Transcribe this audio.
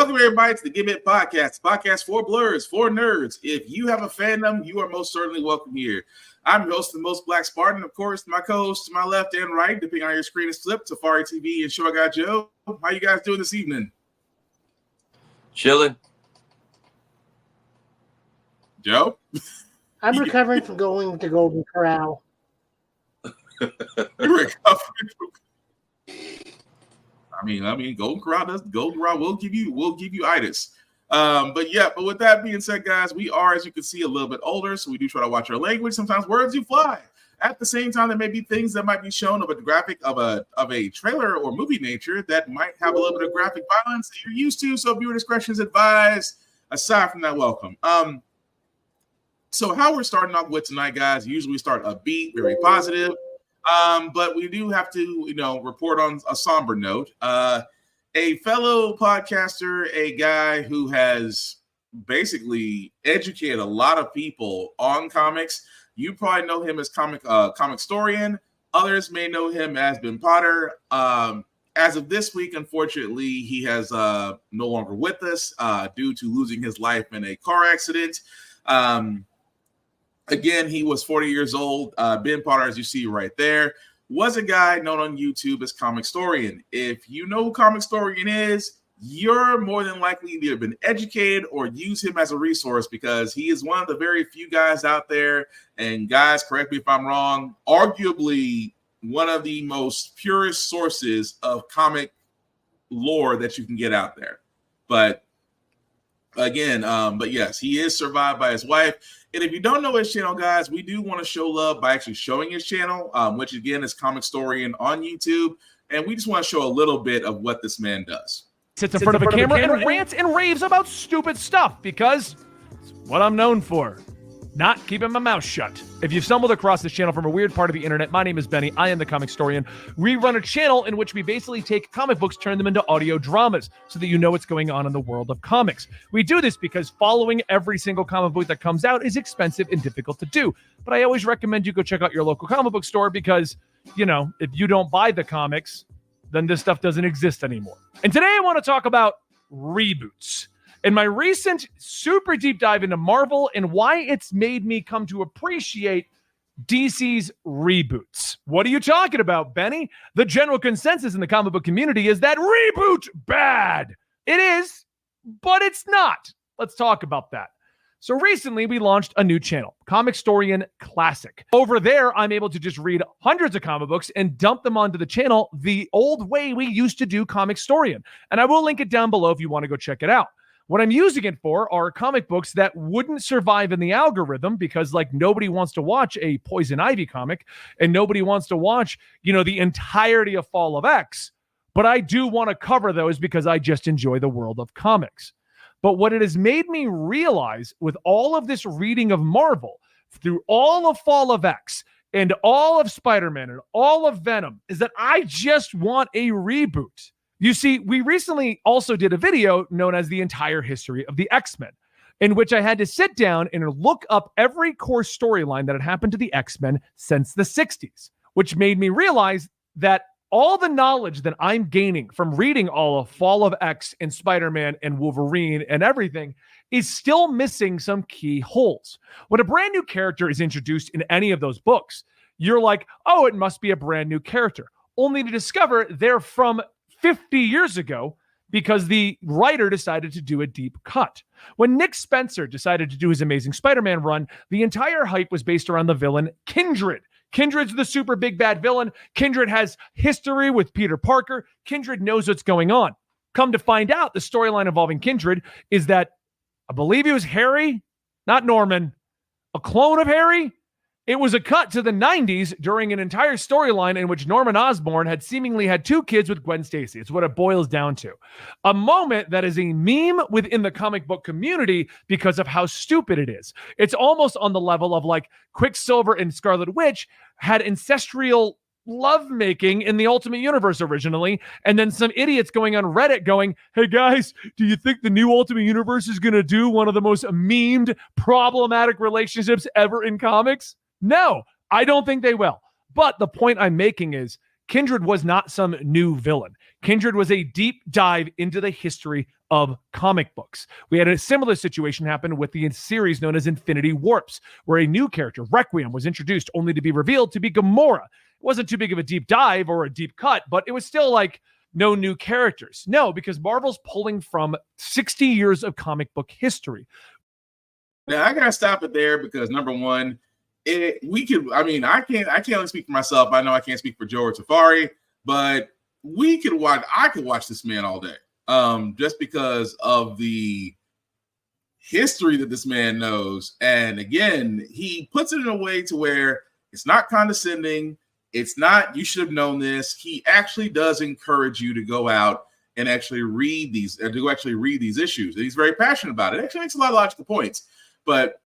Welcome, everybody, to the Give It Podcast, podcast for blurs, for nerds. If you have a fandom, you are most certainly welcome here. I'm your host, the Most Black Spartan. Of course, my co-host to my left and right, depending on your screen is flipped, Safari TV and Show Guy Joe. How you guys doing this evening? Chilling. Joe? I'm recovering from going to Golden Corral. You're recovering from... I mean, Golden Corral will give you itis. But with that being said, guys, we are, as you can see, a little bit older, so we do try to watch our language. Sometimes words do fly. At the same time, there may be things that might be shown of a graphic of a trailer or movie nature that might have a little bit of graphic violence that you're used to. So viewer discretion is advised. Aside from that, welcome. So how we're starting off with tonight, guys, usually we start upbeat, very positive. But we do have to, report on a somber note. A fellow podcaster, a guy who has basically educated a lot of people on comics. You probably know him as Comicstorian. Others may know him as Ben Potter. As of this week, unfortunately, he has no longer with us due to losing his life in a car accident. Again, he was 40 years old. Ben Potter, as you see right there, was a guy known on YouTube as Comicstorian. If you know who Comicstorian is, you're more than likely either been educated or use him as a resource because he is one of the very few guys out there. And guys, correct me if I'm wrong, arguably one of the most purest sources of comic lore that you can get out there. But yes, he is survived by his wife. And if you don't know his channel, guys, we do want to show love by actually showing his channel, which again is Comicstorian on YouTube. And we just want to show a little bit of what this man does. Sits in front of a camera and rants and raves about stupid stuff because it's what I'm known for. Not keeping my mouth shut. If you've stumbled across this channel from a weird part of the internet, my name is Benny. I am the Comicstorian. We run a channel in which we basically take comic books, turn them into audio dramas so that you know what's going on in the world of comics. We do this because following every single comic book that comes out is expensive and difficult to do. But I always recommend you go check out your local comic book store because, if you don't buy the comics, then this stuff doesn't exist anymore. And today I want to talk about reboots. In my recent super deep dive into Marvel and why it's made me come to appreciate DC's reboots. What are you talking about, Benny? The general consensus in the comic book community is that reboot bad. It is, but it's not. Let's talk about that. So recently we launched a new channel, Comicstorian Classic. Over there, I'm able to just read hundreds of comic books and dump them onto the channel the old way we used to do Comicstorian. And I will link it down below if you want to go check it out. What I'm using it for are comic books that wouldn't survive in the algorithm because nobody wants to watch a Poison Ivy comic and nobody wants to watch, the entirety of Fall of X. But I do want to cover those because I just enjoy the world of comics. But what it has made me realize with all of this reading of Marvel through all of Fall of X and all of Spider-Man and all of Venom is that I just want a reboot. You see, we recently also did a video known as The Entire History of the X-Men, in which I had to sit down and look up every core storyline that had happened to the X-Men since the 60s, which made me realize that all the knowledge that I'm gaining from reading all of Fall of X and Spider-Man and Wolverine and everything is still missing some key holes. When a brand new character is introduced in any of those books, you're like, oh, it must be a brand new character, only to discover they're from 50 years ago because the writer decided to do a deep cut. When Nick Spencer decided to do his Amazing Spider-Man run, the entire hype was based around the villain Kindred. Kindred's the super big bad villain. Kindred has history with Peter Parker. Kindred knows what's going on. Come to find out, the storyline involving Kindred is that I believe he was Harry, not Norman, a clone of Harry. It was a cut to the 90s during an entire storyline in which Norman Osborn had seemingly had 2 kids with Gwen Stacy. It's what it boils down to. A moment that is a meme within the comic book community because of how stupid it is. It's almost on the level of Quicksilver and Scarlet Witch had ancestral lovemaking in the Ultimate Universe originally, and then some idiots going on Reddit going, hey guys, do you think the new Ultimate Universe is going to do one of the most memed, problematic relationships ever in comics? No, I don't think they will. But the point I'm making is Kindred was not some new villain. Kindred was a deep dive into the history of comic books. We had a similar situation happen with the series known as Infinity Warps, where a new character, Requiem, was introduced only to be revealed to be Gamora. It wasn't too big of a deep dive or a deep cut, but it was still like no new characters. No, because Marvel's pulling from 60 years of comic book history. Now I gotta stop it there because number one, I can't only speak for myself. I know I can't speak for Joe or Tafari, but I could watch this man all day. Just because of the history that this man knows. And again, he puts it in a way to where it's not condescending. It's not, you should have known this. He actually does encourage you to go out and actually read these issues. And he's very passionate about it. It actually makes a lot of logical points. But